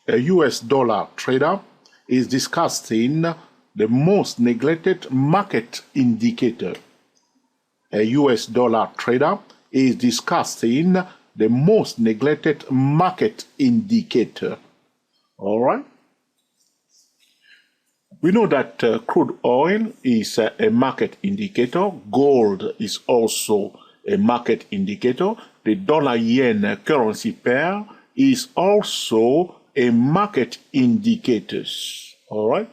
A U.S. dollar trader is discussing the most neglected market indicator. A U.S. dollar trader is discussing the most neglected market indicator. All right? We know that crude oil is a market indicator. Gold is also a market indicator. The dollar-yen currency pair is also a market indicator. All right?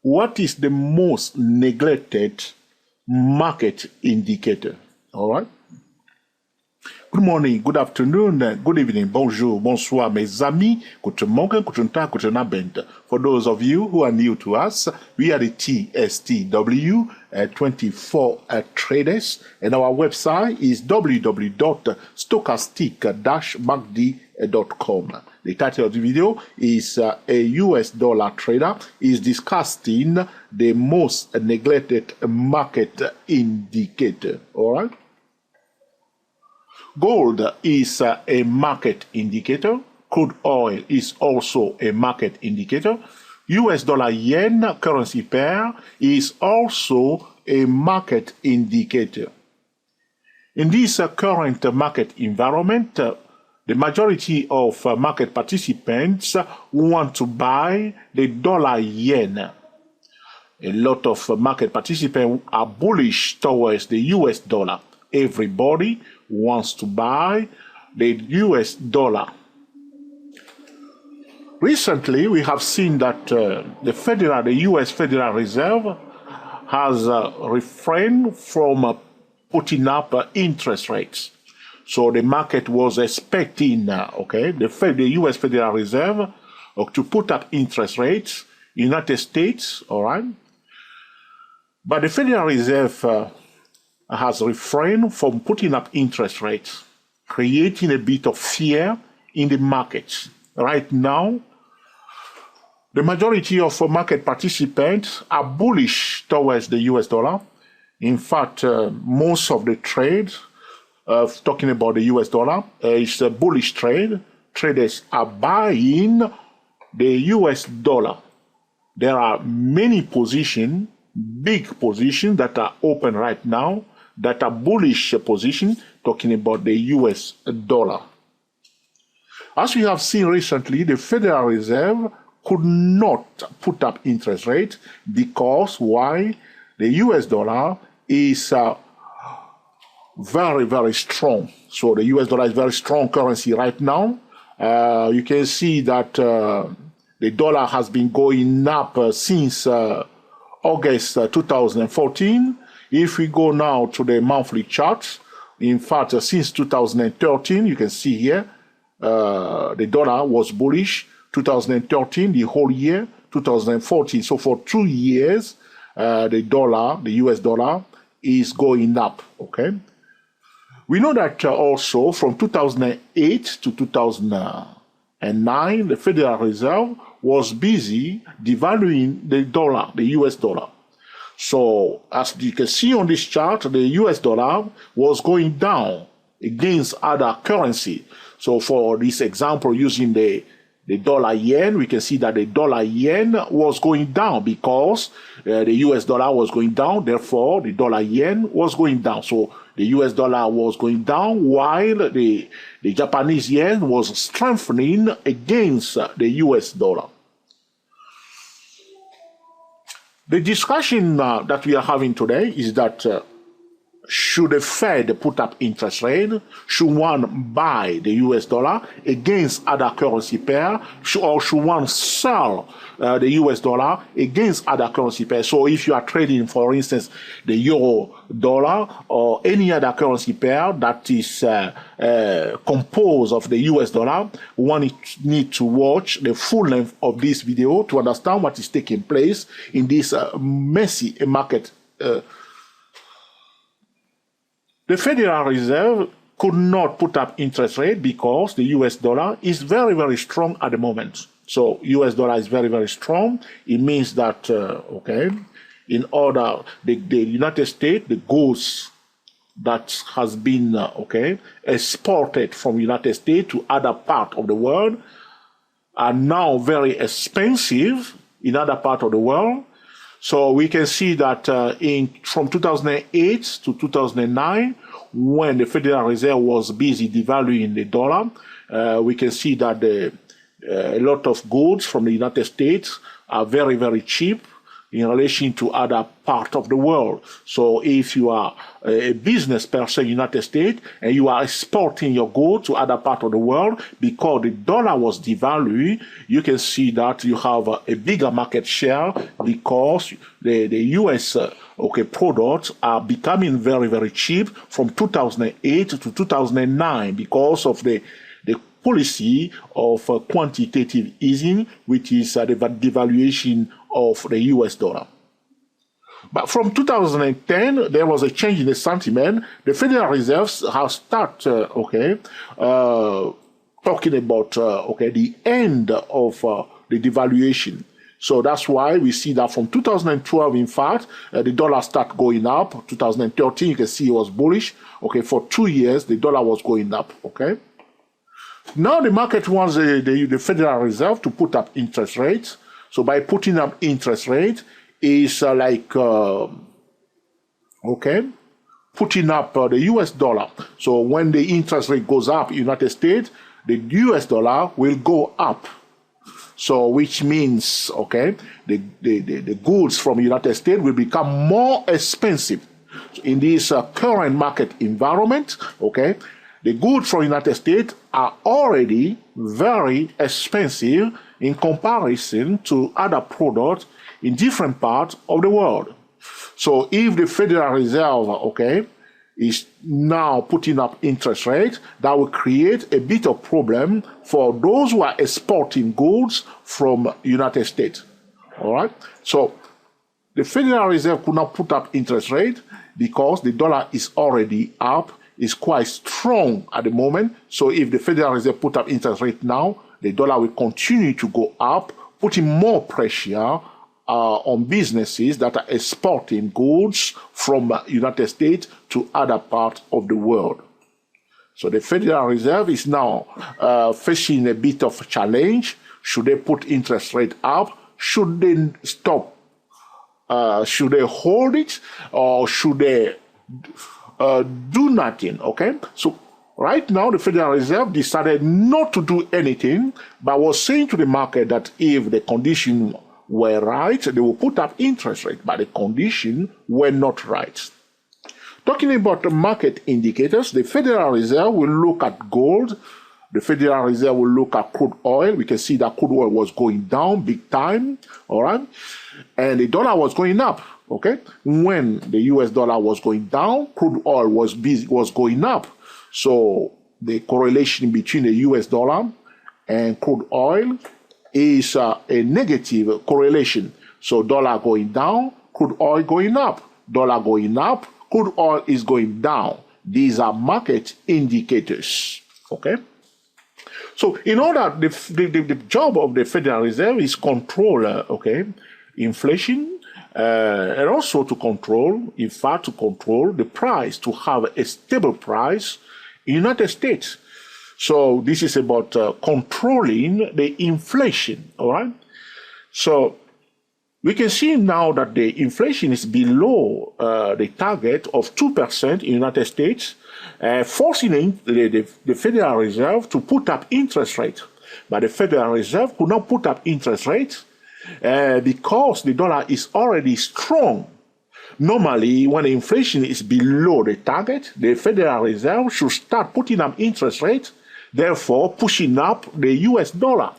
What is the most neglected market indicator? All right? Good morning, good afternoon, good evening, bonjour, bonsoir, mes amis. Guten Morgen, guten Tag, guten Abend. For those of you who are new to us, we are the TSTW 24 traders, and our website is www.stochastic-macd.com. The title of the video is a U.S. dollar trader is discussing the most neglected market indicator. All right? Gold is a market indicator. Crude oil is also a market indicator. U.S. dollar-yen currency pair is also a market indicator. In this current market environment, the majority of market participants want to buy the dollar-yen. A lot of market participants are bullish towards the U.S. dollar. Everybody wants to buy the U.S. dollar. Recently, we have seen that the U.S. Federal Reserve has refrained from putting up interest rates. So the market was expecting, the U.S. Federal Reserve to put up interest rates, United States, all right? But the Federal Reserve has refrained from putting up interest rates, creating a bit of fear in the markets. Right now, the majority of market participants are bullish towards the US dollar. In fact, most of the trade, talking about the US dollar, is a bullish trade. Traders are buying the US dollar. There are many positions, big positions that are open right now, that are bullish position, talking about the US dollar. As we have seen recently, the Federal Reserve could not put up interest rate because why? The US dollar is very, very strong. So the US dollar is very strong currency right now. You can see that the dollar has been going up since August 2014. If we go now to the monthly charts, in fact, since 2013, you can see here, the dollar was bullish, 2013, the whole year, 2014. So for 2 years, the US dollar is going up, okay? We know that also from 2008 to 2009, the Federal Reserve was busy devaluing the dollar, the US dollar. So, as you can see on this chart, the US dollar was going down against other currency. So, for this example, using the dollar-yen, we can see that the dollar-yen was going down because the US dollar was going down. Therefore, the dollar-yen was going down. So, the US dollar was going down while the Japanese yen was strengthening against the US dollar. The discussion that we are having today is that should the Fed put up interest rate? Should one buy the US dollar against other currency pair? Or should one sell the US dollar against other currency pairs? So if you are trading, for instance, the euro dollar or any other currency pair that is composed of the US dollar, one need to watch the full length of this video to understand what is taking place in this messy market. The Federal Reserve could not put up interest rate because the US dollar is very, very strong at the moment. So US dollar is very, very strong. It means that, in order, the United States, the goods that has been, exported from United States to other part of the world, are now very expensive in other parts of the world. So we can see that from 2008 to 2009, when the Federal Reserve was busy devaluing the dollar, we can see that a lot of goods from the United States are very, very cheap in relation to other parts of the world. So if you are a business person in the United States and you are exporting your goods to other parts of the world because the dollar was devaluing, you can see that you have a bigger market share because the U.S. Products are becoming very, very cheap from 2008 to 2009 because of the policy of quantitative easing, which is the devaluation of the U.S. dollar. But from 2010, there was a change in the sentiment. The Federal Reserve has started, talking about, the end of the devaluation. So that's why we see that from 2012, in fact, the dollar started going up. 2013, you can see it was bullish. For 2 years, the dollar was going up, Now the market wants the Federal Reserve to put up interest rates. So by putting up interest rate is putting up the U.S. dollar. So when the interest rate goes up in the United States, the U.S. dollar will go up. So which means, the goods from the United States will become more expensive. So in this current market environment, the goods from the United States are already very expensive in comparison to other products in different parts of the world. So if the Federal Reserve, is now putting up interest rates, that will create a bit of problem for those who are exporting goods from the United States. All right? So the Federal Reserve could not put up interest rate because the dollar is already up. Is quite strong at the moment. So if the Federal Reserve put up interest rate now, the dollar will continue to go up, putting more pressure on businesses that are exporting goods from the United States to other parts of the world. So the Federal Reserve is now facing a bit of a challenge. Should they put interest rate up? Should they stop? Should they hold it? Or should they do nothing, So right now, the Federal Reserve decided not to do anything, but was saying to the market that if the conditions were right, they will put up interest rate, but the conditions were not right. Talking about the market indicators, the Federal Reserve will look at gold. The Federal Reserve will look at crude oil. We can see that crude oil was going down big time, all right? And the dollar was going up. When the U.S. dollar was going down, crude oil was going up. So the correlation between the U.S. dollar and crude oil is a negative correlation. So dollar going down, crude oil going up. Dollar going up, crude oil is going down. These are market indicators. So in order, the job of the Federal Reserve is control, inflation, and also to control the price, to have a stable price in the United States. So this is about controlling the inflation, all right? So we can see now that the inflation is below the target of 2% in the United States, forcing the Federal Reserve to put up interest rates. But the Federal Reserve could not put up interest rates because the dollar is already strong. Normally, when inflation is below the target, the Federal Reserve should start putting up interest rates, therefore pushing up the U.S. dollar.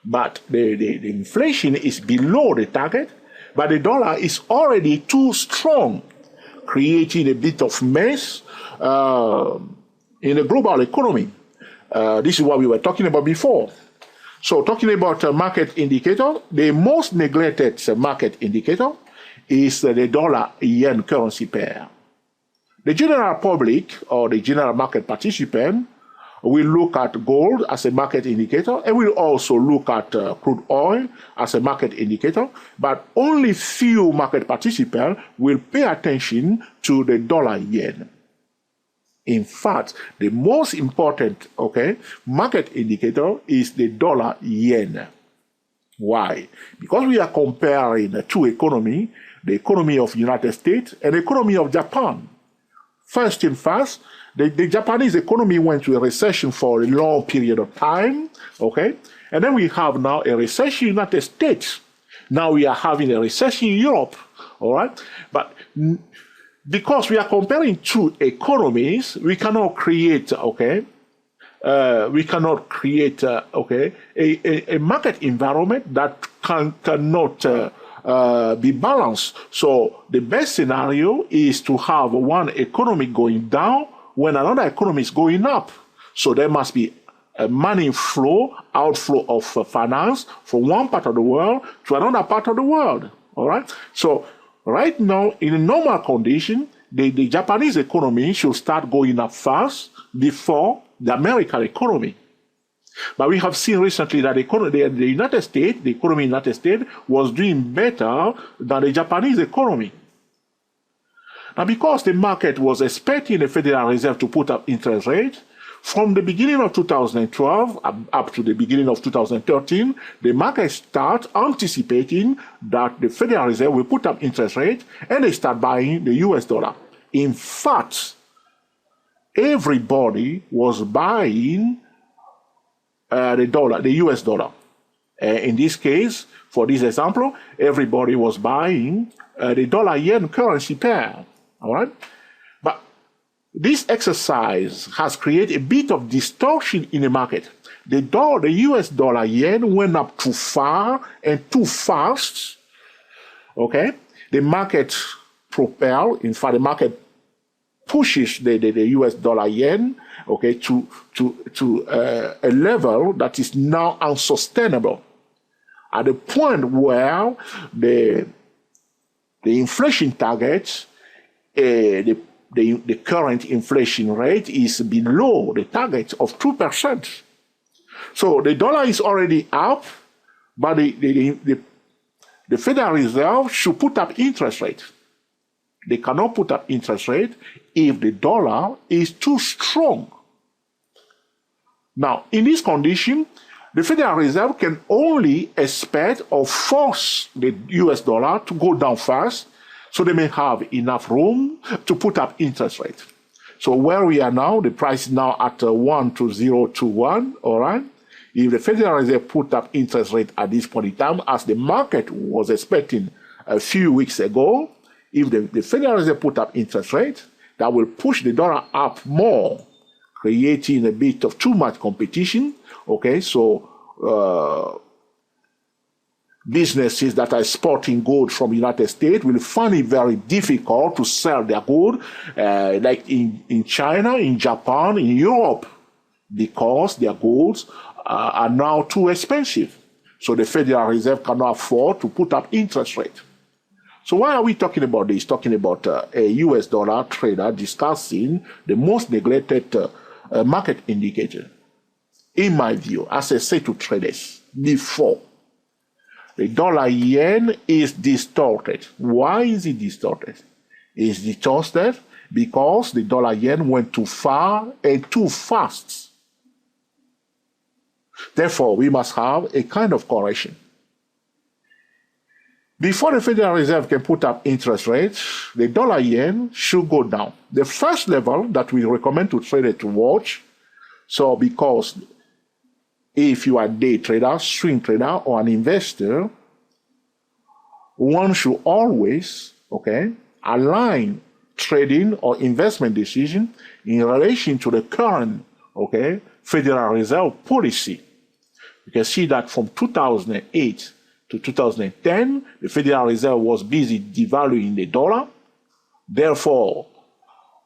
But the inflation is below the target, but the dollar is already too strong, creating a bit of mess in the global economy. This is what we were talking about before. So talking about market indicator, the most neglected market indicator is the dollar-yen currency pair. The general public or the general market participant will look at gold as a market indicator and will also look at crude oil as a market indicator, but only few market participants will pay attention to the dollar-yen. In fact, the most important, market indicator is the dollar yen. Why? Because we are comparing two economies, the economy of the United States and the economy of Japan. First thing first, the Japanese economy went to a recession for a long period of time, and then we have now a recession in the United States. Now we are having a recession in Europe, all right? But because we are comparing two economies, we cannot create, a market environment that cannot be balanced. So the best scenario is to have one economy going down when another economy is going up. So there must be a money flow, outflow of finance from one part of the world to another part of the world. All right. So right now, in a normal condition, the Japanese economy should start going up fast before the American economy. But we have seen recently that the economy in the United States was doing better than the Japanese economy. Now, because the market was expecting the Federal Reserve to put up interest rates, from the beginning of 2012 up to the beginning of 2013, the market starts anticipating that the Federal Reserve will put up interest rates, and they start buying the U.S. dollar. In fact, everybody was buying the U.S. dollar. In this case, for this example, everybody was buying the dollar-yen currency pair. All right? But this exercise has created a bit of distortion in the market. The U.S. dollar-yen went up too far and too fast. The market in fact, the market pushes the U.S. dollar-yen to a level that is now unsustainable, at the point where the inflation target, the current inflation rate is below the target of 2%. So the dollar is already up, but the Federal Reserve should put up interest rate. They cannot put up interest rate if the dollar is too strong. Now, in this condition, the Federal Reserve can only expect or force the US dollar to go down fast, so they may have enough room to put up interest rate. So where we are now, the price is now at 12021, all right? If the Federal Reserve put up interest rate at this point in time, as the market was expecting a few weeks ago, if the Federal Reserve put up interest rate, that will push the dollar up more, creating a bit of too much competition. So businesses that are exporting goods from the United States will find it very difficult to sell their goods, like in China, in Japan, in Europe, because their goods are now too expensive. So the Federal Reserve cannot afford to put up interest rate. So why are we talking about this? Talking about a US dollar trader discussing the most neglected market indicator. In my view, as I say to traders before, the dollar yen is distorted. Why is it distorted? It's distorted because the dollar yen went too far and too fast. Therefore, we must have a kind of correction. Before the Federal Reserve can put up interest rates, the dollar yen should go down. The first level that we recommend to traders to watch, so because if you are a day trader, swing trader, or an investor, one should always, align trading or investment decision in relation to the current, Federal Reserve policy. You can see that from 2008 to 2010, the Federal Reserve was busy devaluing the dollar. Therefore,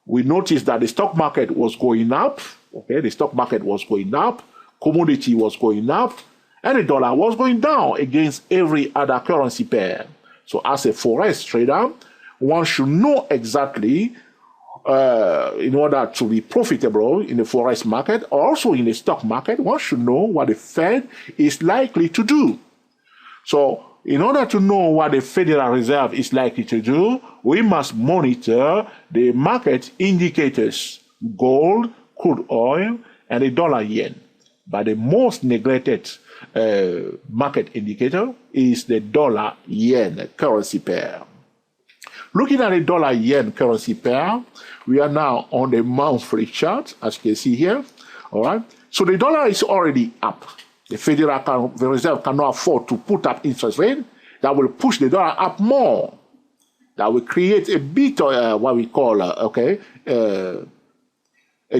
we noticed that the stock market was going up. The stock market was going up, commodity was going up, and the dollar was going down against every other currency pair. So as a forex trader, one should know exactly, in order to be profitable in the forex market, also in the stock market, one should know what the Fed is likely to do. So in order to know what the Federal Reserve is likely to do, we must monitor the market indicators. gold, crude oil, and the dollar yen. But the most neglected market indicator is the dollar yen currency pair. Looking at the dollar yen currency pair, we are now on the monthly chart, as you can see here. All right. So the dollar is already up. The Federal Reserve cannot afford to put up interest rate. That will push the dollar up more. That will create a bit of what we call a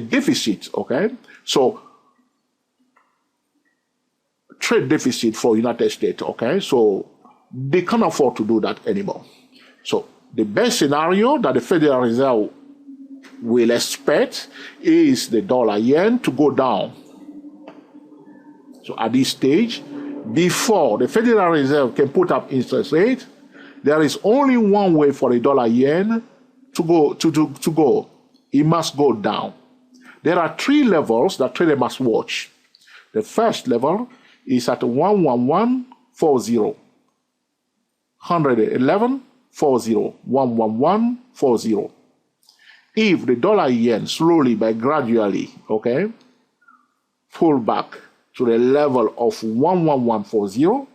deficit. Okay. So trade deficit for United States. Okay. So they can't afford to do that anymore. So the best scenario that the Federal Reserve will expect is the dollar yen to go down. So at this stage, before the Federal Reserve can put up interest rate, there is only one way for the dollar yen to go. It must go down. There are three levels that trader must watch. The first level is at 111.40, 111.40, 111.40. If the dollar yen slowly but gradually, pull back to the level of 111.40,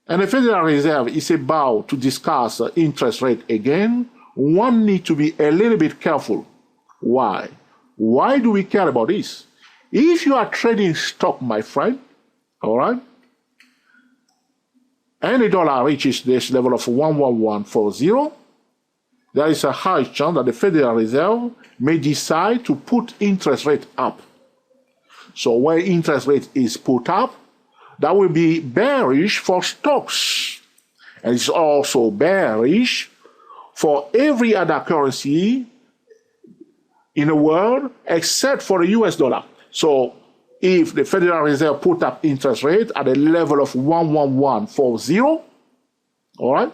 and the Federal Reserve is about to discuss interest rate again, one needs to be a little bit careful. Why? Why do we care about this? If you are trading stock, my friend, all right, and the dollar reaches this level of 111.40, there is a high chance that the Federal Reserve may decide to put interest rate up. So when interest rate is put up, that will be bearish for stocks. And it's also bearish for every other currency in the world except for the US dollar. So if the Federal Reserve put up interest rate at a level of 111.40, all right,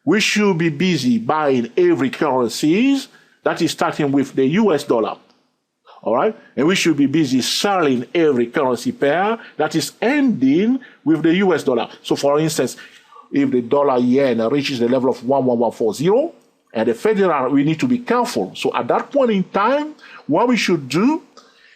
we should be busy buying every currencies that is starting with the US dollar. All right, and we should be busy selling every currency pair that is ending with the US dollar. So for instance, if the dollar yen reaches the level of 111.40, and the Federal, we need to be careful. So at that point in time, what we should do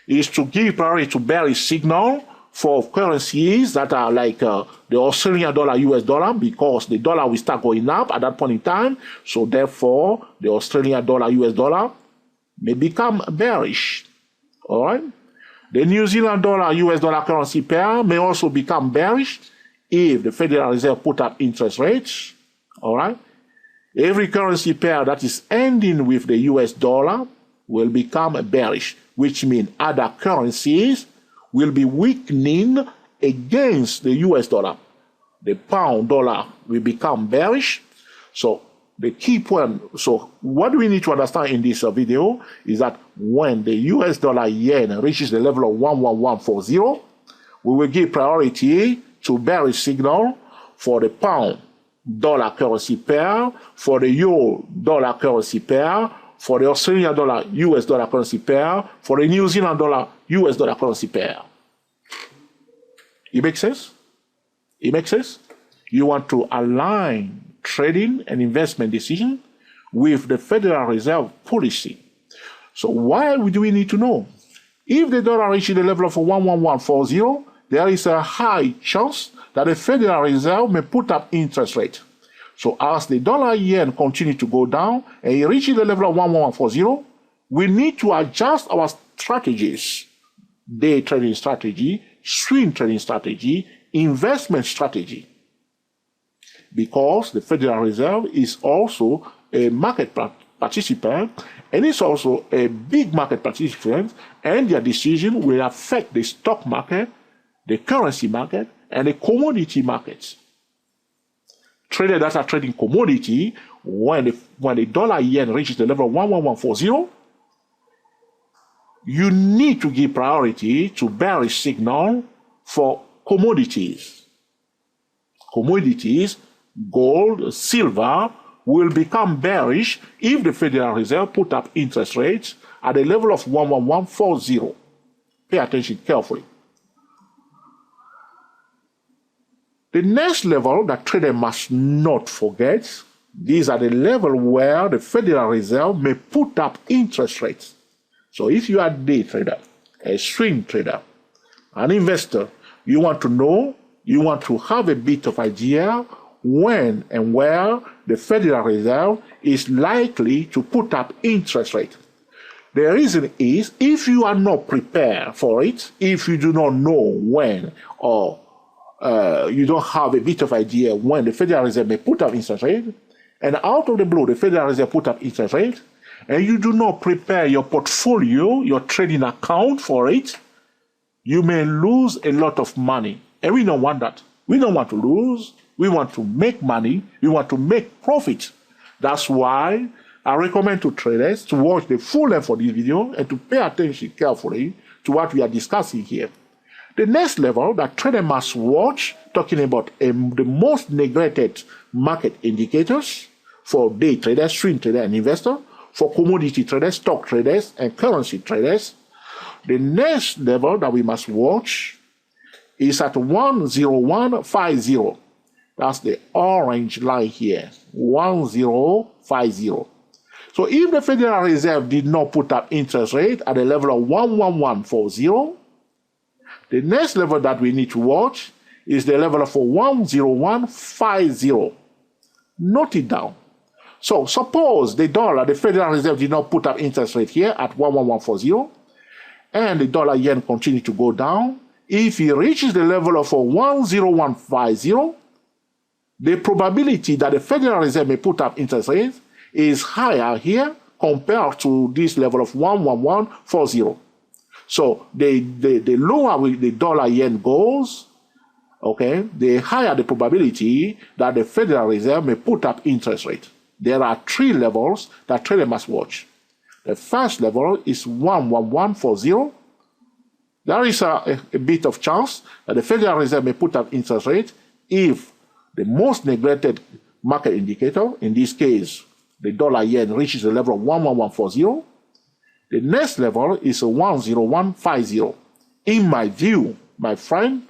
is to give priority to bearish signal for currencies that are like the Australian dollar, US dollar, because the dollar will start going up at that point in time. So therefore, the Australian dollar, US dollar may become bearish. All right. The New Zealand dollar, US dollar currency pair may also become bearish if the Federal Reserve put up interest rates. All right. Every currency pair that is ending with the US dollar will become bearish, which means other currencies will be weakening against the US dollar. The pound dollar will become bearish. So the key point, so what we need to understand in this video is that when the US dollar yen reaches the level of 111.40, we will give priority to bearish signal for the pound dollar currency pair, for the euro dollar currency pair, for the Australian dollar US dollar currency pair, for the New Zealand dollar US dollar currency pair. It makes sense? It makes sense? You want to align trading and investment decision with the Federal Reserve policy. So why do we need to know? If the dollar reaches the level of 111.40, there is a high chance that the Federal Reserve may put up interest rate. So as the dollar yen continues to go down and it reaches the level of 111.40, we need to adjust our strategies. Day trading strategy, swing trading strategy, investment strategy. Because the Federal Reserve is also a market participant and it's also a big market participant, and their decision will affect the stock market, the currency market, and the commodity markets. Traders that are trading commodity, when the dollar yen reaches the level of 111.40, you need to give priority to bearish signal for commodities. Commodities, gold, silver, will become bearish if the Federal Reserve put up interest rates at the level of 111.40. Pay attention carefully. The next level that traders must not forget, these are the level where the Federal Reserve may put up interest rates. So if you are a day trader, a swing trader, an investor, you want to know, you want to have a bit of idea when and where the Federal Reserve is likely to put up interest rate. The reason is, if you are not prepared for it, if you do not know when, or you don't have a bit of idea when the Federal Reserve may put up interest rate, and out of the blue the Federal Reserve put up interest rate, and you do not prepare your portfolio, your trading account for it, you may lose a lot of money. And we don't want that. We don't want to lose. We want to make money. We want to make profit. That's why I recommend to traders to watch the full length of this video and to pay attention carefully to what we are discussing here. The next level that traders must watch, talking about the most neglected market indicators for day traders, swing traders, and investors, for commodity traders, stock traders, and currency traders. The next level that we must watch is at 10150. That's the orange line here, 1050. So if the Federal Reserve did not put up interest rate at the level of 11140, the next level that we need to watch is the level of 10150. Note it down. So suppose the Federal Reserve did not put up interest rate here at 11140, and the dollar yen continue to go down. If it reaches the level of 10150, the probability that the Federal Reserve may put up interest rates is higher here compared to this level of 11140. So the lower the dollar yen goes, okay, the higher the probability that the Federal Reserve may put up interest rate. There are three levels that traders must watch. The first level is 11140. There is a bit of chance that the Federal Reserve may put up interest rate if the most neglected market indicator, in this case, the dollar yen, reaches the level of 11140. The next level is 10150. In my view, my friend,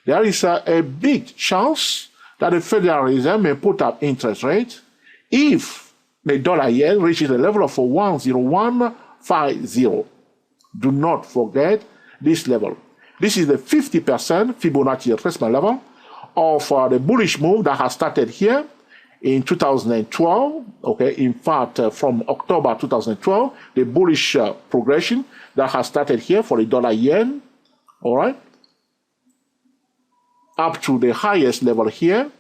there is a big chance that the Federal Reserve may put up interest rate if the dollar yen reaches the level of 10150. Do not forget this level. This is the 50% Fibonacci retracement level of the bullish move that has started here in 2012. Okay, in fact, from October 2012, the bullish progression that has started here for the dollar yen, all right, up to the highest level here,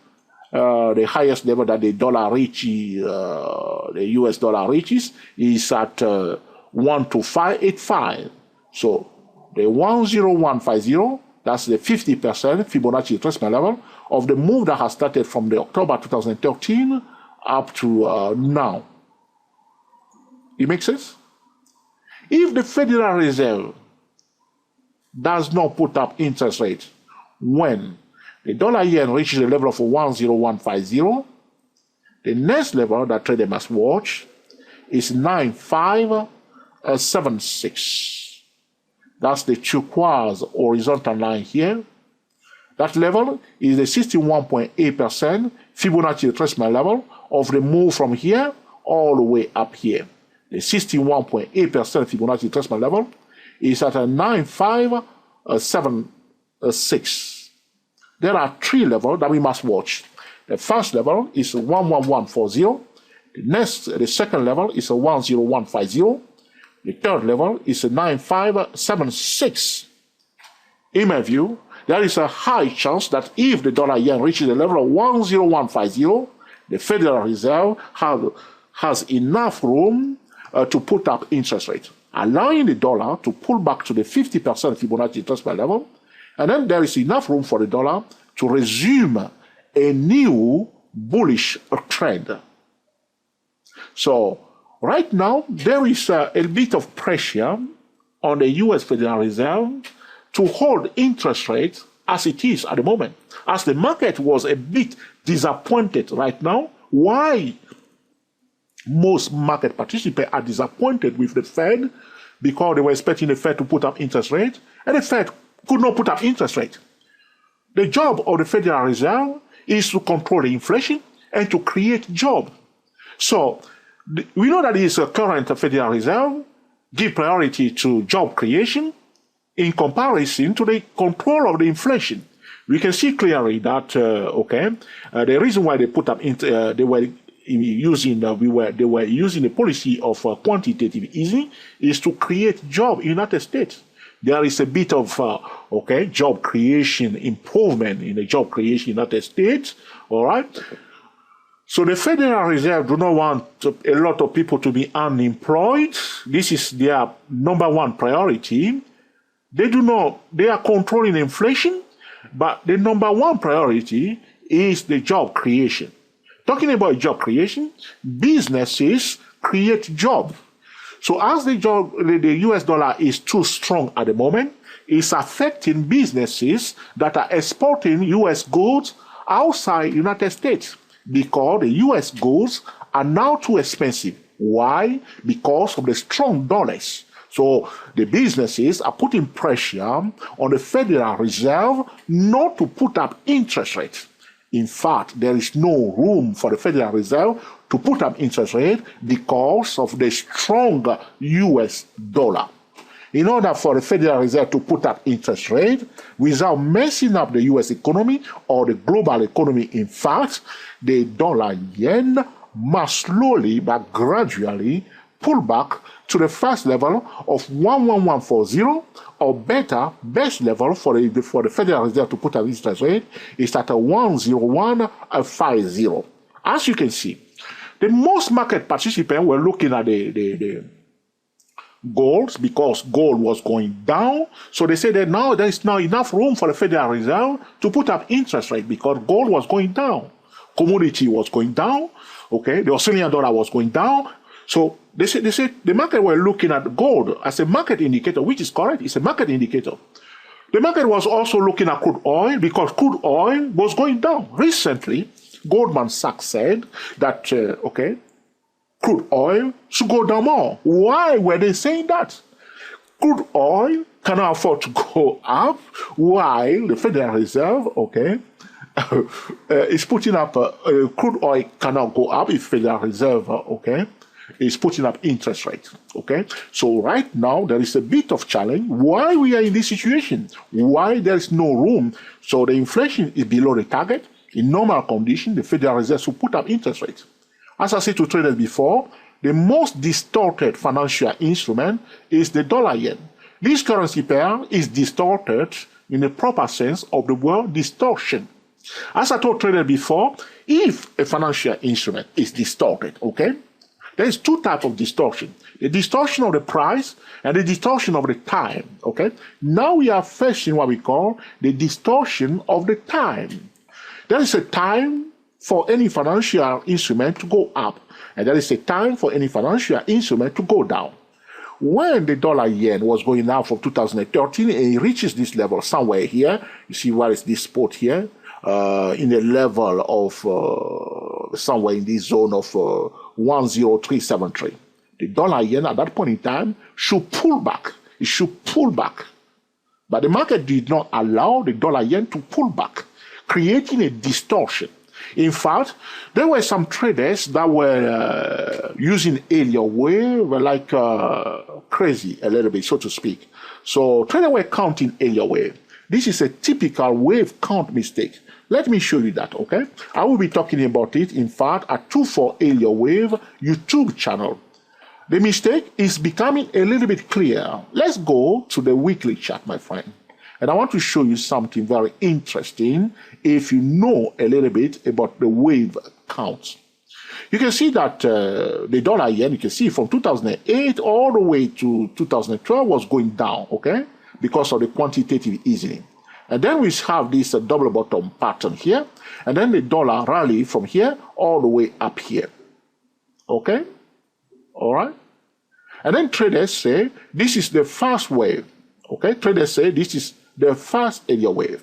the highest level that the dollar reaches, the U.S. dollar reaches, is at 12585. So the 10150, that's the 50% Fibonacci retracement level of the move that has started from the October 2013 up to now. It makes sense? If the Federal Reserve does not put up interest rate when the dollar yen reaches the level of 10150, the next level that traders must watch is 9576. That's the turquoise horizontal line here. That level is the 61.8% Fibonacci retracement level of the move from here all the way up here. The 61.8% Fibonacci retracement level is at a 9576. There are three levels that we must watch. The first level is 11140. The second level is 10150. The third level is 9576. In my view, there is a high chance that if the dollar yen reaches the level of 10150, the Federal Reserve has enough room to put up interest rate, allowing the dollar to pull back to the 50% Fibonacci retracement level, and then there is enough room for the dollar to resume a new bullish trend. So right now, there is a bit of pressure on the U.S. Federal Reserve to hold interest rates as it is at the moment. As the market was a bit disappointed right now, why most market participants are disappointed with the Fed? Because they were expecting the Fed to put up interest rate, and the Fed could not put up interest rate. The job of the Federal Reserve is to control the inflation and to create jobs. So we know that this current Federal Reserve give priority to job creation in comparison to the control of the inflation. We can see clearly that the reason why they put up they were using the policy of quantitative easing is to create job in the United States. There is a bit of job creation improvement in the job creation in the United States. All right. So the Federal Reserve do not want a lot of people to be unemployed. This is their number one priority. They are controlling inflation, but the number one priority is the job creation. Talking about job creation, businesses create jobs. So as the US dollar is too strong at the moment, it's affecting businesses that are exporting US goods outside the United States, because the US goods are now too expensive. Why? Because of the strong dollars. So the businesses are putting pressure on the Federal Reserve not to put up interest rates. In fact, there is no room for the Federal Reserve to put up interest rate because of the strong US dollar. In order for the Federal Reserve to put up interest rate without messing up the US economy or the global economy, in fact, the dollar yen must slowly but gradually pull back to the first level of 11140, or better, best level for the Federal Reserve to put up interest rate is at a 10150. As you can see, the most market participants were looking at the gold, because gold was going down. So they said that now there is now enough room for the Federal Reserve to put up interest rate because gold was going down. Commodity was going down. Okay, the Australian dollar was going down. So they said the market were looking at gold as a market indicator, which is correct. It's a market indicator. The market was also looking at crude oil because crude oil was going down. Recently, Goldman Sachs said that, crude oil should go down more. Why were they saying that? Crude oil cannot afford to go up while the Federal Reserve, is putting up, crude oil cannot go up if Federal Reserve, is putting up interest rates. So right now there is a bit of challenge. Why we are in this situation? Why there is no room? So the inflation is below the target. In normal condition, the Federal Reserve will put up interest rates. As I said to traders before, the most distorted financial instrument is the dollar yen. This currency pair is distorted in the proper sense of the word distortion. As I told traders before, if a financial instrument is distorted, there is two types of distortion. The distortion of the price and the distortion of the time, Now we are facing what we call the distortion of the time. There is a time for any financial instrument to go up, and there is a time for any financial instrument to go down. When the dollar yen was going down from 2013, it reaches this level somewhere here. You see where is this spot here? In the level of somewhere in this zone of 10373. The dollar yen at that point in time should pull back. It should pull back. But the market did not allow the dollar yen to pull back, creating a distortion. In fact, there were some traders that were using alien wave like crazy a little bit, so to speak. So traders were counting alien wave. This is a typical wave count mistake. Let me show you that, I will be talking about it, in fact, at 24 Alien Wave YouTube channel. The mistake is becoming a little bit clear. Let's go to the weekly chart, my friend. And I want to show you something very interesting if you know a little bit about the wave count. You can see that the dollar yen, you can see from 2008 all the way to 2012 was going down, because of the quantitative easing. And then we have this double bottom pattern here. And then the dollar rally from here all the way up here. All right? And then traders say this is the first wave. Traders say this is the first area wave.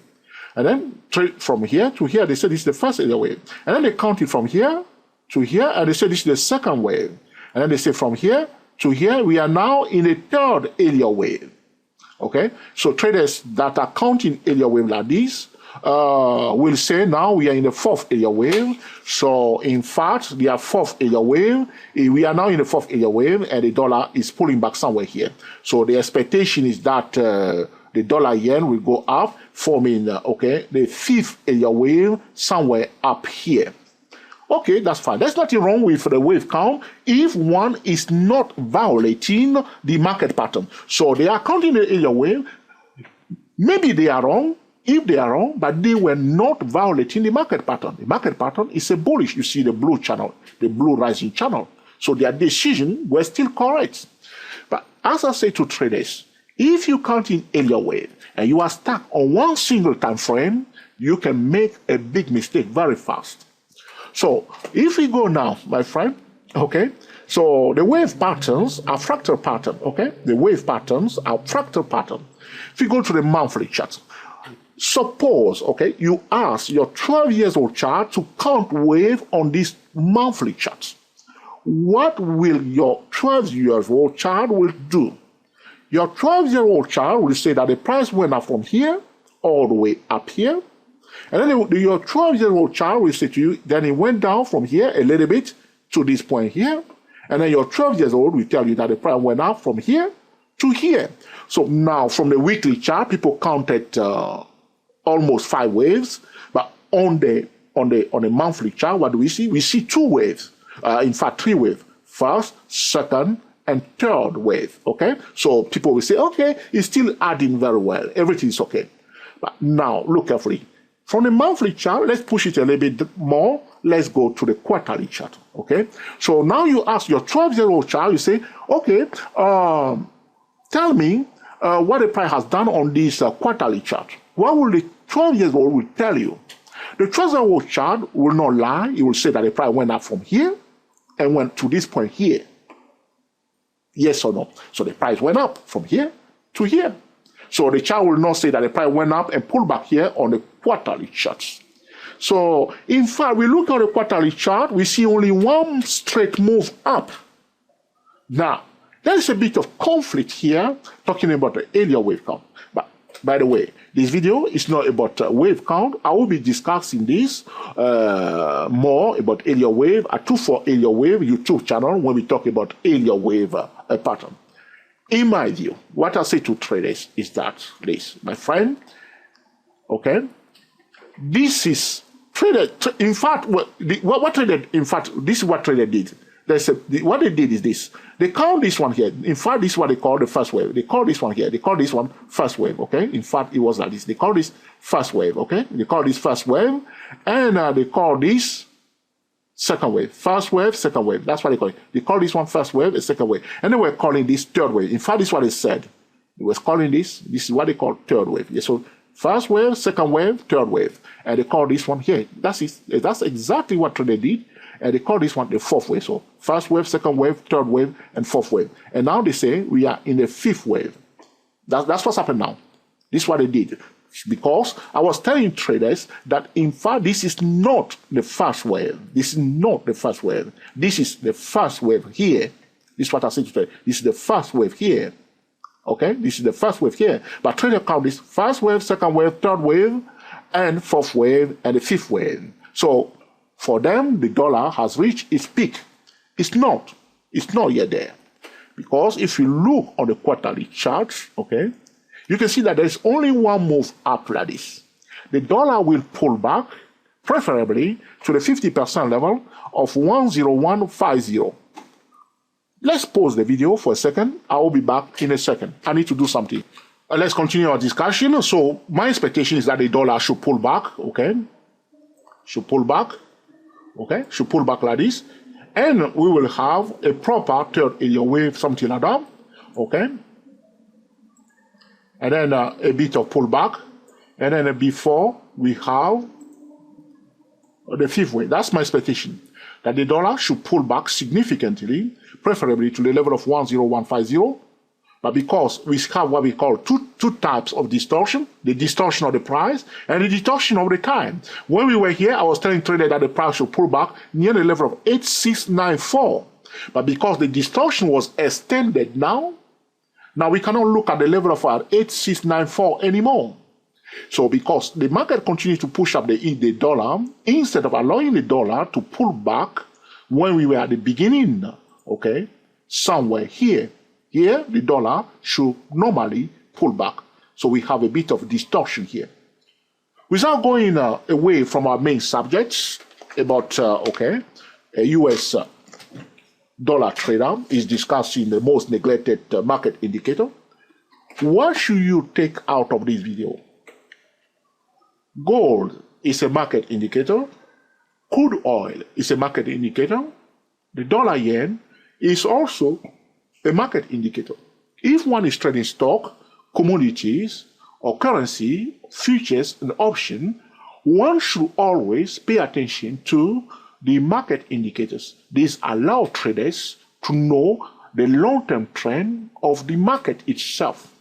And then from here to here, they say this is the first area wave. And then they count it from here to here, and they say this is the second wave. And then they say from here to here, we are now in a third area wave. So traders that are counting area wave like this will say now we are in the fourth area wave. So in fact, the fourth area wave, we are now in the fourth area wave, and the dollar is pulling back somewhere here. So the expectation is that the dollar yen will go up, forming the fifth area wave somewhere up here. Okay, that's fine. There's nothing wrong with the wave count if one is not violating the market pattern. So they are counting the area wave. Maybe they are wrong. If they are wrong, but they were not violating the market pattern. The market pattern is a bullish. You see the blue channel, the blue rising channel. So their decision was still correct. But as I say to traders, if you count in area wave and you are stuck on one single time frame, you can make a big mistake very fast. So if we go now, my friend, okay, so the wave patterns are fractal pattern, okay? The wave patterns are fractal pattern. If you go to the monthly chart, suppose, okay, you ask your 12 years old chart to count wave on this monthly chart. What will your 12 years old chart will do? Your 12-year-old chart will say that the price went up from here all the way up here. And then your 12-year-old chart will say to you, then it went down from here a little bit to this point here. And then your 12 years old will tell you that the price went up from here to here. So now from the weekly chart, people counted almost 5 waves. But on the monthly chart, what do we see? We see 2 waves. In fact, 3 waves. First, second, and third wave. Okay? So people will say, okay, it's still adding very well. Everything is okay. But now, look carefully. From the monthly chart, let's push it a little bit more. Let's go to the quarterly chart, okay? So now you ask your 12-year-old chart, you say, okay, tell me what the price has done on this quarterly chart. What will the 12-year-old will tell you? The 12-year-old chart will not lie. It will say that the price went up from here and went to this point here. Yes or no? So the price went up from here to here. So the chart will not say that the price went up and pulled back here on the quarterly charts. So in fact, we look at the quarterly chart, we see only one straight move up. Now, there is a bit of conflict here talking about the area wave count. But by the way, this video is not about wave count. I will be discussing this more about area wave, a 2-4 area wave YouTube channel when we talk about area wave pattern. In my view, what I say to traders is that this, my friend, okay, this is trader. In fact, what trader? In fact, this is what trader did. What they did is this. They call this one here. In fact, this is what they call the first wave. They call this one here. They call this one first wave. Okay. In fact, it was like this. They call this first wave. Okay. They call this first wave, and they call this second wave. First wave, second wave. That's what they call it. They call this one first wave, a second wave. And they were calling this third wave. In fact, this is what they said. They was calling this is what they call third wave. Yeah, so first wave, second wave, third wave. And they call this one here. That's exactly what they did. And they call this one the fourth wave. So first wave, second wave, third wave, and fourth wave. And now they say we are in the fifth wave. That's what's happened now. This is what they did. Because I was telling traders that in fact this is not the first wave. This is not the first wave. This is the first wave here. This is what I said to traders. This is the first wave here. Okay? This is the first wave here. But traders count this first wave, second wave, third wave, and fourth wave, and the fifth wave. So for them, the dollar has reached its peak. It's not yet there. Because if you look on the quarterly charts, okay, you can see that there's only one move up like this. The dollar will pull back, preferably to the 50% level of 10150. Let's pause the video for a second. I will be back in a second. I need to do something. Let's continue our discussion. So my expectation is that the dollar should pull back, okay? Should pull back, okay? Should pull back like this. And we will have a proper third area wave, something like that, okay? And then a bit of pullback, and then before we have the fifth wave. That's my expectation, that the dollar should pull back significantly, preferably to the level of 10150. But because we have what we call two types of distortion, the distortion of the price and the distortion of the time. When we were here, I was telling traders that the price should pull back near the level of 8694. But because the distortion was extended now we cannot look at the level of our 8694 anymore. So because the market continues to push up the dollar, instead of allowing the dollar to pull back when we were at the beginning, okay, somewhere here, the dollar should normally pull back. So we have a bit of distortion here. Without going away from our main subjects about, a U.S. dollar trader is discussing the most neglected market indicator. What should you take out of this video? Gold is a market indicator. Crude oil is a market indicator. The dollar yen is also a market indicator. If one is trading stock, commodities, or currency, futures, and option, one should always pay attention to the market indicators. These allow traders to know the long-term trend of the market itself.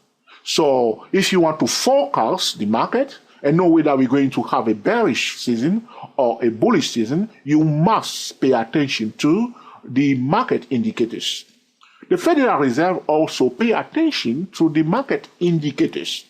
So if you want to forecast the market and know whether we're going to have a bearish season or a bullish season, you must pay attention to the market indicators. The Federal Reserve also pay attention to the market indicators.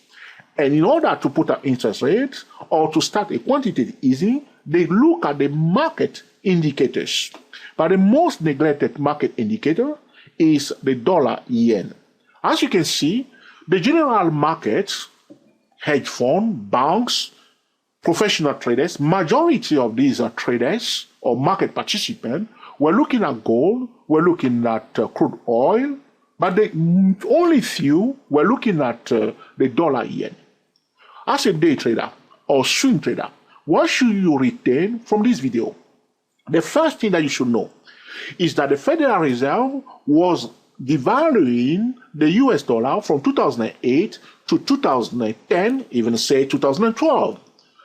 And in order to put up interest rates or to start a quantitative easing, they look at the market indicators. But the most neglected market indicator is the dollar yen. As you can see, the general markets, hedge funds, banks, professional traders, majority of these traders or market participants were looking at gold, were looking at crude oil, but the only few were looking at the dollar yen. As a day trader or swing trader, what should you retain from this video? The first thing that you should know is that the Federal Reserve was devaluing the US dollar from 2008 to 2010, even say 2012.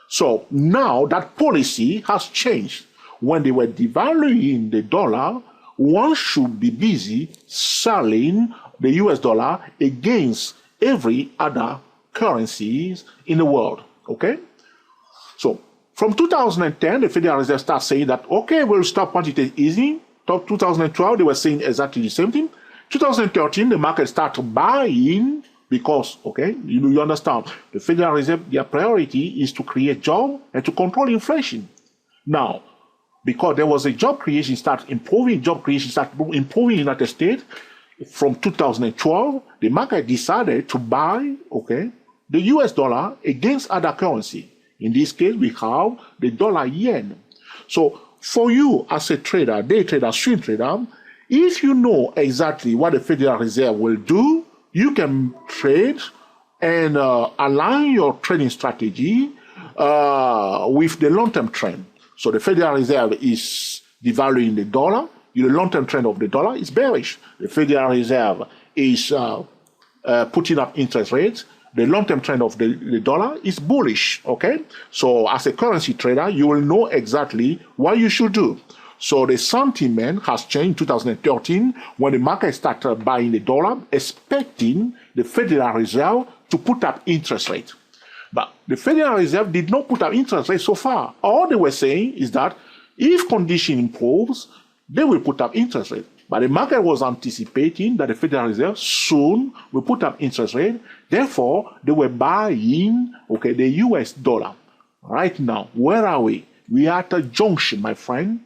So now that policy has changed. When they were devaluing the dollar, one should be busy selling the US dollar against every other currencies in the world, okay? So from 2010, the Federal Reserve started saying that, okay, we'll stop quantitative easing. 2012, they were saying exactly the same thing. 2013, the market started buying because, okay, you understand, the Federal Reserve, their priority is to create jobs and to control inflation. Now, because there was a job creation started improving in the United States, from 2012, the market decided to buy, okay, the US dollar against other currency. In this case, we have the dollar yen. So for you as a trader, day trader, swing trader, if you know exactly what the Federal Reserve will do, you can trade and align your trading strategy with the long-term trend. So the Federal Reserve is devaluing the dollar. The long-term trend of the dollar is bearish. The Federal Reserve is putting up interest rates. The long-term trend of the dollar is bullish, okay? So as a currency trader, you will know exactly what you should do. So the sentiment has changed in 2013 when the market started buying the dollar, expecting the Federal Reserve to put up interest rates. But the Federal Reserve did not put up interest rates so far. All they were saying is that if condition improves, they will put up interest rate. But the market was anticipating that the Federal Reserve soon will put up interest rate. Therefore, they were buying, okay, the US dollar. Right now, where are we? We are at a junction, my friend.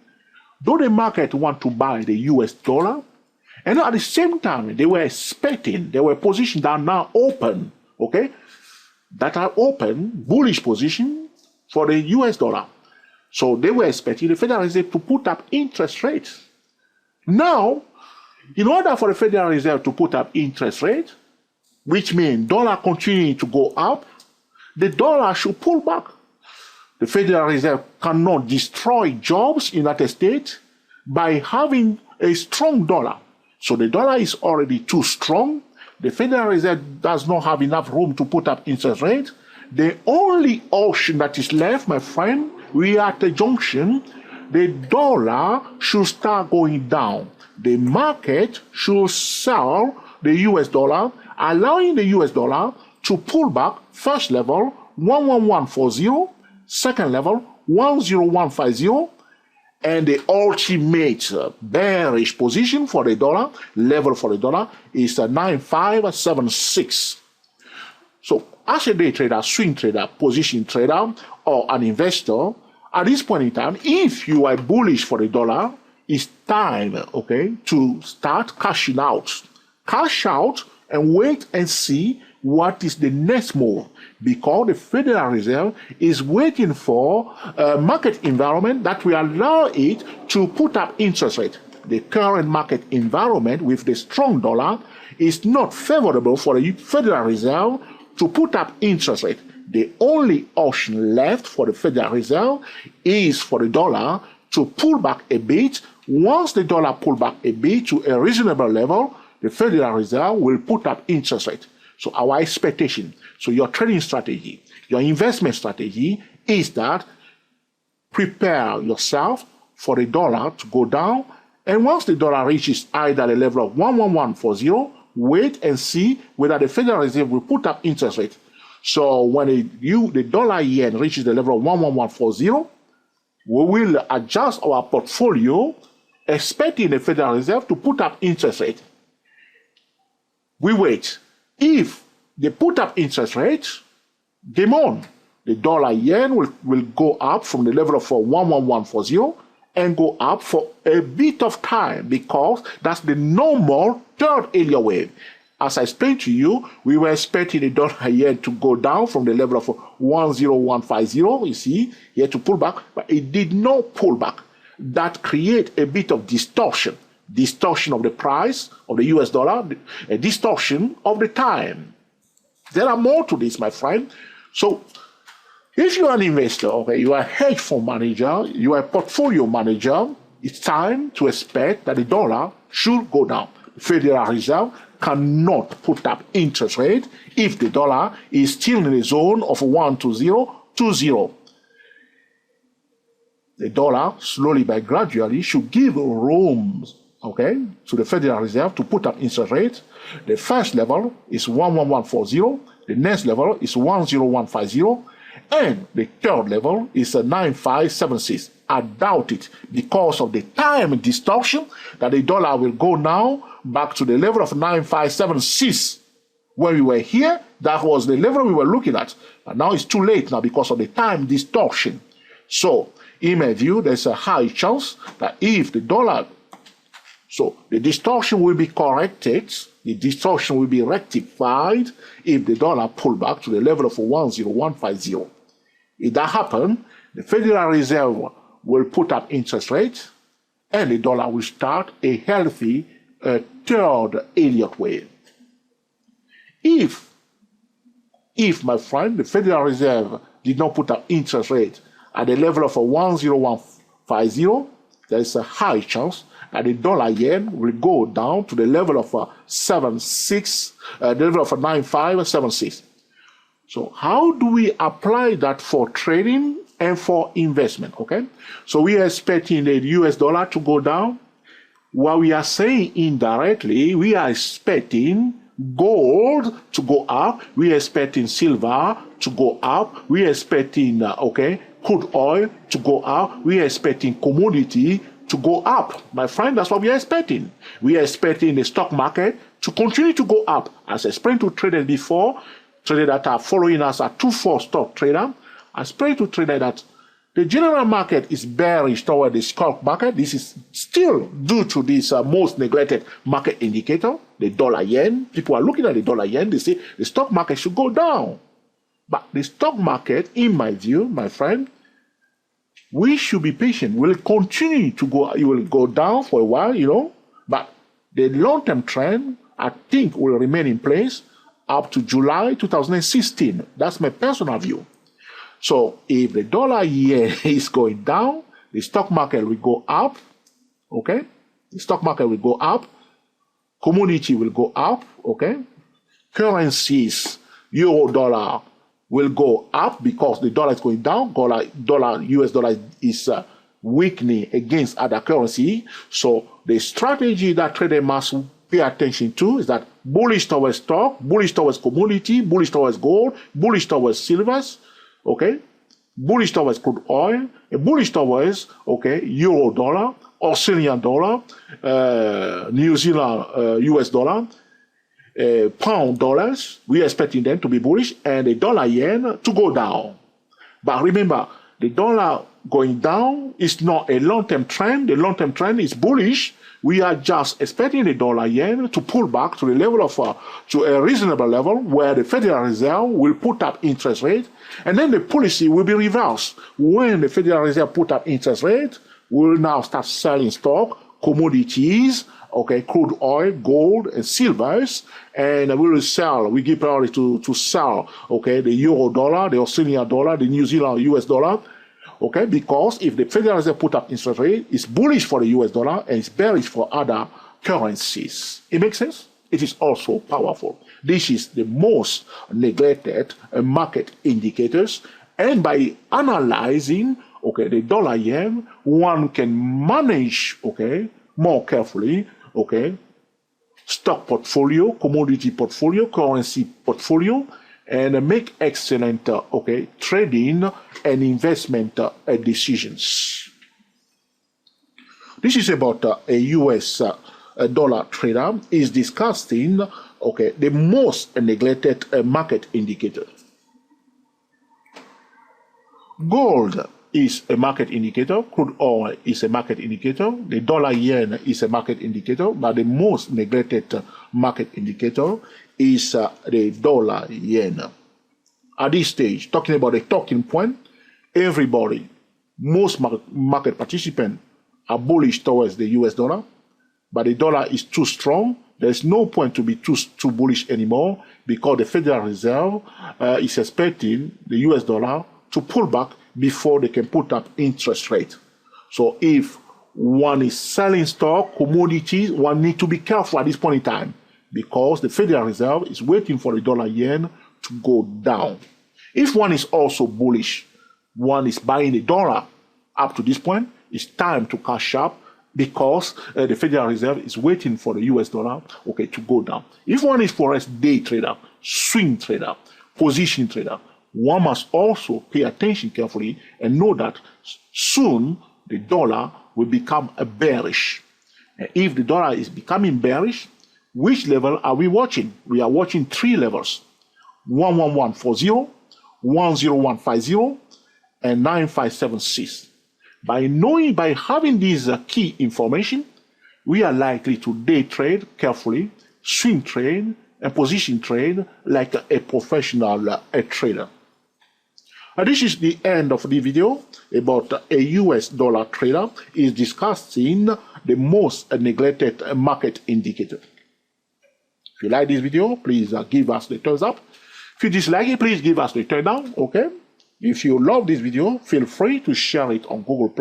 Though the market want to buy the US dollar, and at the same time, they were expecting, there were positions that are now open, okay, that are open, bullish position for the US dollar. So they were expecting the Federal Reserve to put up interest rates. Now, in order for the Federal Reserve to put up interest rates, which means dollar continuing to go up, the dollar should pull back. The Federal Reserve cannot destroy jobs in the United States by having a strong dollar. So the dollar is already too strong. The Federal Reserve does not have enough room to put up interest rates. The only option that is left, my friend, we are at a junction. The dollar should start going down. The market should sell the US dollar, allowing the US dollar to pull back. First level, 11140. Second level, 10150. And the ultimate bearish position for the dollar, level for the dollar, is 9576. So as a day trader, swing trader, position trader, or an investor, at this point in time, if you are bullish for the dollar, it's time, okay, to start cashing out. Cash out and wait and see what is the next move, because the Federal Reserve is waiting for a market environment that will allow it to put up interest rate. The current market environment with the strong dollar is not favorable for the Federal Reserve to put up interest rate. The only option left for the Federal Reserve is for the dollar to pull back a bit. Once the dollar pull back a bit to a reasonable level, the Federal Reserve will put up interest rate. So our expectation, so your trading strategy, your investment strategy is that prepare yourself for the dollar to go down. And once the dollar reaches either the level of 11140, wait and see whether the Federal Reserve will put up interest rate. So when the dollar yen reaches the level of 11140, we will adjust our portfolio expecting the Federal Reserve to put up interest rate. We wait. If they put up interest rate, game on. The dollar yen will go up from the level of 11140 and go up for a bit of time, because that's the normal third Elliott wave. As I explained to you, we were expecting the dollar yen to go down from the level of 10150, you see, here to pull back, but it did not pull back. That creates a bit of distortion of the price of the US dollar, a distortion of the time. There are more to this, my friend. So if you are an investor, okay, you are a hedge fund manager, you are a portfolio manager, it's time to expect that the dollar should go down. The Federal Reserve cannot put up interest rate if the dollar is still in the zone of 12020. The dollar, slowly but gradually, should give room, okay, to the Federal Reserve to put up interest rate. The first level is 11140, the next level is 10150, and the third level is 9576. I doubt it, because of the time distortion, that the dollar will go now back to the level of 9576. When we were here, that was the level we were looking at. And now it's too late now because of the time distortion. So, in my view, there's a high chance that if the dollar, so the distortion will be corrected, the distortion will be rectified if the dollar pull back to the level of 10150. If that happens, the Federal Reserve will put up interest rate and the dollar will start a healthy third Elliott wave. If, my friend, the Federal Reserve did not put up interest rate at the level of 10150, there is a high chance that the dollar yen will go down to the level of 9576. So how do we apply that for trading and for investment? Okay, so we are expecting the US dollar to go down. What we are saying indirectly, we are expecting gold to go up, we are expecting silver to go up, we are expecting crude oil to go up, we are expecting commodity to go up. My friend, that's what we are expecting. We are expecting the stock market to continue to go up. As I explained to traders before, traders that are following us are 2-4 stock trader. I explained to traders that the general market is bearish toward the stock market. This is still due to this most neglected market indicator, the dollar yen. People are looking at the dollar yen. They say the stock market should go down. But the stock market, in my view, my friend, we should be patient. We'll continue to go. It will go down for a while, but the long-term trend, I think, will remain in place up to July 2016. That's my personal view. So if the dollar yen is going down, the stock market will go up, okay? The stock market will go up, commodity will go up, okay? Currencies, euro-dollar will go up because the dollar is going down. US dollar is weakening against other currency. So the strategy that traders must pay attention to is that bullish towards stock, bullish towards commodity, bullish towards gold, bullish towards silvers, okay, bullish towards crude oil, and bullish towards, euro dollar, Australian dollar, New Zealand US dollar, pound dollars, we are expecting them to be bullish, and the dollar yen to go down. But remember, the dollar going down is not a long-term trend. The long-term trend is bullish. We are just expecting the dollar yen to pull back to the level of to a reasonable level where the Federal Reserve will put up interest rate, and then the policy will be reversed. When the Federal Reserve put up interest rate, we will now start selling stock, commodities, okay, crude oil, gold, and silvers, and we will sell. We give priority to sell, okay, the U.S-Dollar, the Australian dollar, the New Zealand U.S. dollar. Okay, because if the Federal Reserve put up interest rate, it's bullish for the US dollar and it's bearish for other currencies. It makes sense? It is also powerful. This is the most neglected market indicators. And by analyzing, okay, the dollar yen, one can manage, okay, more carefully, okay, stock portfolio, commodity portfolio, currency portfolio, and make excellent okay, trading and investment decisions. This is about a US dollar trader is discussing okay, the most neglected market indicator. Gold is a market indicator, crude oil is a market indicator, the dollar yen is a market indicator, but the most neglected market indicator is the dollar yen. At this stage, talking about the talking point, everybody, most market participants are bullish towards the US dollar, but the dollar is too strong. There's no point to be too bullish anymore because the Federal Reserve is expecting the US dollar to pull back before they can put up interest rate. So if one is selling stock, commodities, one needs to be careful at this point in time because the Federal Reserve is waiting for the dollar yen to go down. If one is also bullish, one is buying the dollar up to this point, it's time to cash up because the Federal Reserve is waiting for the US dollar, okay, to go down. If one is forex day trader, swing trader, position trader, one must also pay attention carefully and know that soon the dollar will become a bearish. And if the dollar is becoming bearish, which level are we watching? We are watching three levels: 11140, 10150, and 9576. By having these key information, we are likely to day trade carefully, swing trade, and position trade like a professional trader. This is the end of the video about a US dollar trader is discussing the most neglected market indicator. If you like this video, please give us the thumbs up. If you dislike it, please give us the thumbs down, okay? If you love this video, feel free to share it on Google+,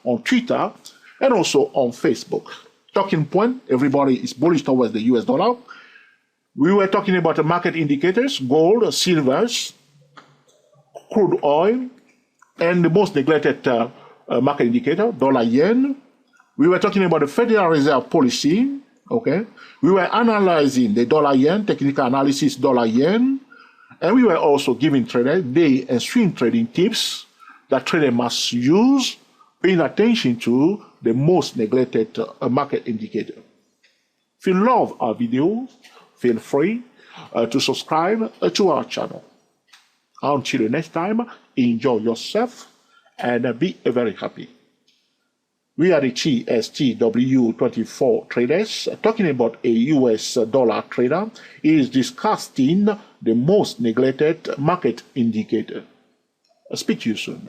on Twitter, and also on Facebook. Talking point, everybody is bullish towards the US dollar. We were talking about the market indicators, gold, silvers, crude oil, and the most neglected market indicator, dollar yen. We were talking about the Federal Reserve policy, okay? We were analyzing the dollar yen, technical analysis dollar yen, and we were also giving traders day and swing trading tips that traders must use, paying attention to the most neglected market indicator. If you love our videos, feel free to subscribe to our channel. Until the next time, enjoy yourself and be very happy. We are the TSTW24 traders talking about a US dollar trader is discussing the most neglected market indicator. I'll speak to you soon.